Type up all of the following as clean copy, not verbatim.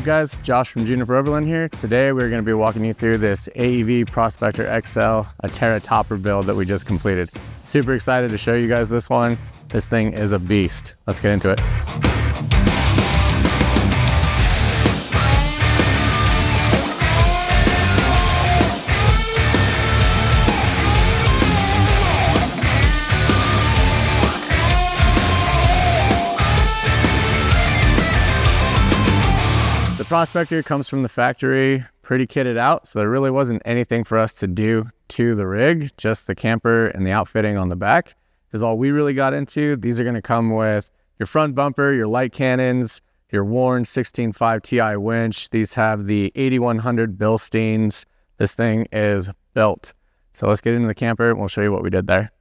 up, guys? Josh from Juniper Overland here. Today we're going to be walking you through this AEV Prospector XL Aterra topper build that we just completed. Super excited to show you guys this one. This thing is a beast. Let's get into it. The Prospector comes from the factory pretty kitted out, so there really wasn't anything for us to do to the rig. Just the camper and the outfitting on the back is all we really got into. These are going to come with your front bumper, your light cannons, your Warren 16.5 Ti winch. These have the 8100 Bilsteins. This thing is built. So let's get into the camper and we'll show you what we did there.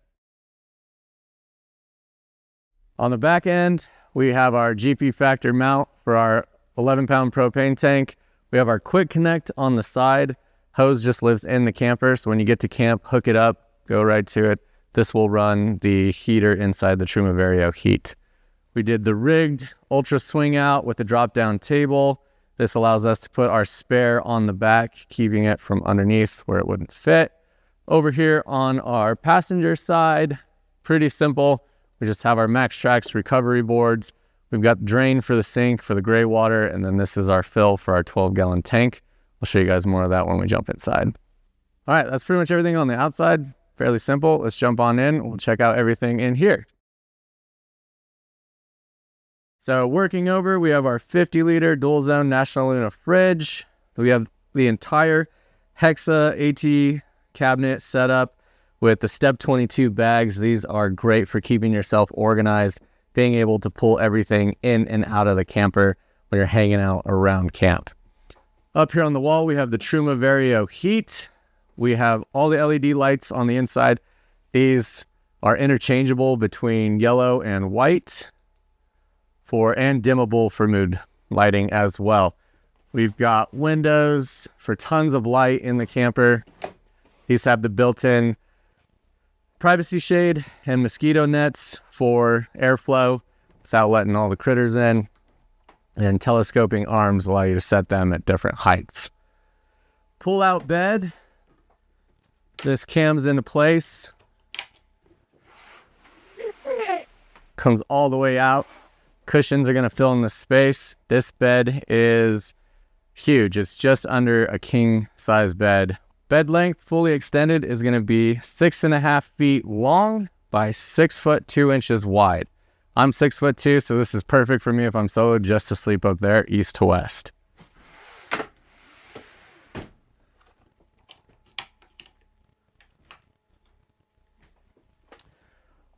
On the back end, we have our GP Factor mount for our 11-pound propane tank. We have our quick connect on the side. Hose just lives in the camper, so when you get to camp, hook it up, go right to it. This will run the heater inside the Truma Vario heat. We did the rigged ultra swing out with the drop-down table. This allows us to put our spare on the back, keeping it from underneath where it wouldn't fit. Over here on our passenger side, pretty simple. We just have our MaxTrax recovery boards. We've got the drain for the sink for the gray water, and then this is our fill for our 12-gallon tank. I'll show you guys more of that when we jump inside. All right, that's pretty much everything on the outside. Fairly simple. Let's jump on in. We'll check out everything in here. So working over, we have our 50-liter dual-zone National Luna fridge. We have the entire HEXA AT cabinet set up with the Step 22 bags. These are great for keeping yourself organized, being able to pull everything in and out of the camper when you're hanging out around camp. Up here on the wall, we have the Truma Vario heat. We have all the LED lights on the inside. These are interchangeable between yellow and white and dimmable for mood lighting as well. We've got windows for tons of light in the camper. These have the built-in privacy shade and mosquito nets for airflow without letting all the critters in, and telescoping arms allow you to set them at different heights. Pull out bed. This cams into place, comes all the way out. Cushions are going to fill in the space. This bed is huge. It's just under a king size bed. Bed length, fully extended, is going to be 6.5 feet long by 6 foot 2 inches wide. I'm 6'2", so this is perfect for me if I'm solo, just to sleep up there east to west.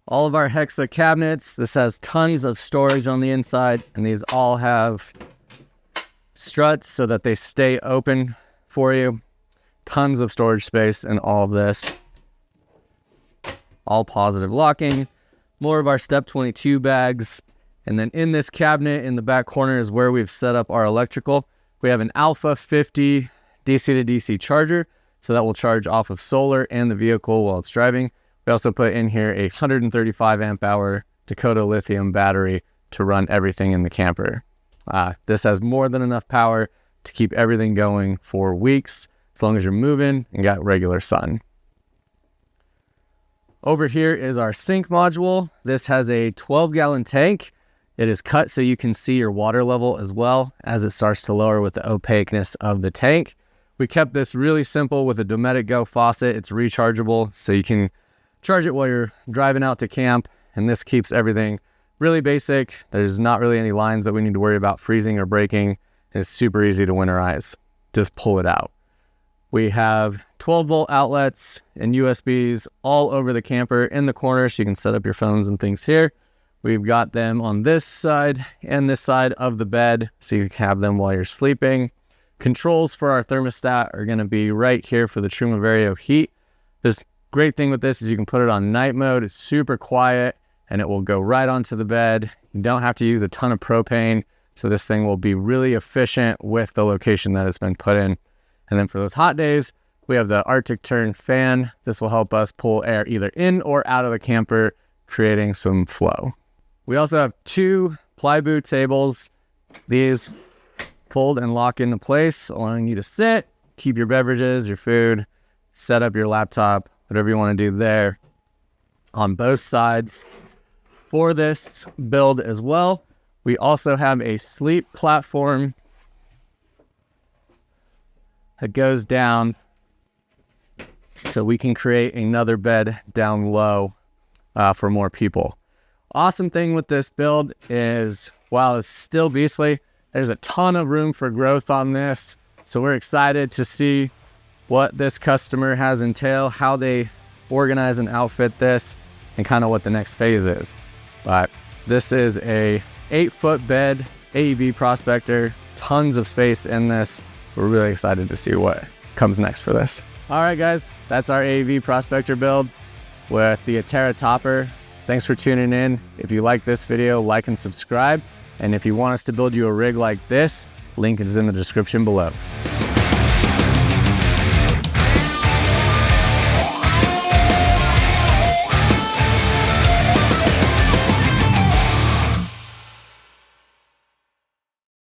All of our HEXA cabinets, this has tons of storage on the inside, and these all have struts so that they stay open for you. Tons of storage space in all of this. All positive locking. More of our Step 22 bags. And then in this cabinet in the back corner is where we've set up our electrical. We have an Alpha 50 DC to DC charger, so that will charge off of solar and the vehicle while it's driving. We also put in here a 135 amp hour Dakota Lithium battery to run everything in the camper. This has more than enough power to keep everything going for weeks, as long as you're moving and got regular sun. Over here is our sink module. This has a 12-gallon tank. It is cut so you can see your water level as well as it starts to lower with the opaqueness of the tank. We kept this really simple with a Dometic Go faucet. It's rechargeable, so you can charge it while you're driving out to camp, and this keeps everything really basic. There's not really any lines that we need to worry about freezing or breaking. It's super easy to winterize. Just pull it out. We have 12-volt outlets and USBs all over the camper in the corner, so you can set up your phones and things here. We've got them on this side and this side of the bed, so you can have them while you're sleeping. Controls for our thermostat are going to be right here for the Truma Vario heat. This great thing with this is you can put it on night mode. It's super quiet, and it will go right onto the bed. You don't have to use a ton of propane, so this thing will be really efficient with the location that it's been put in. And then for those hot days, we have the Arctic Turn fan. This will help us pull air either in or out of the camper, creating some flow. We also have 2 ply boot tables. These pulled and lock into place, allowing you to sit, keep your beverages, your food, set up your laptop, whatever you want to do there on both sides. For this build as well, we also have a sleep platform that goes down so we can create another bed down low for more people. Awesome thing with this build is, while it's still beastly, there's a ton of room for growth on this. So we're excited to see what this customer has entail, how they organize and outfit this, and kind of what the next phase is. But this is a 8-foot bed, AEV Prospector, tons of space in this. We're really excited to see what comes next for this. All right, guys, that's our AEV Prospector build with the Aterra topper. Thanks for tuning in. If you like this video, like and subscribe. And if you want us to build you a rig like this, link is in the description below.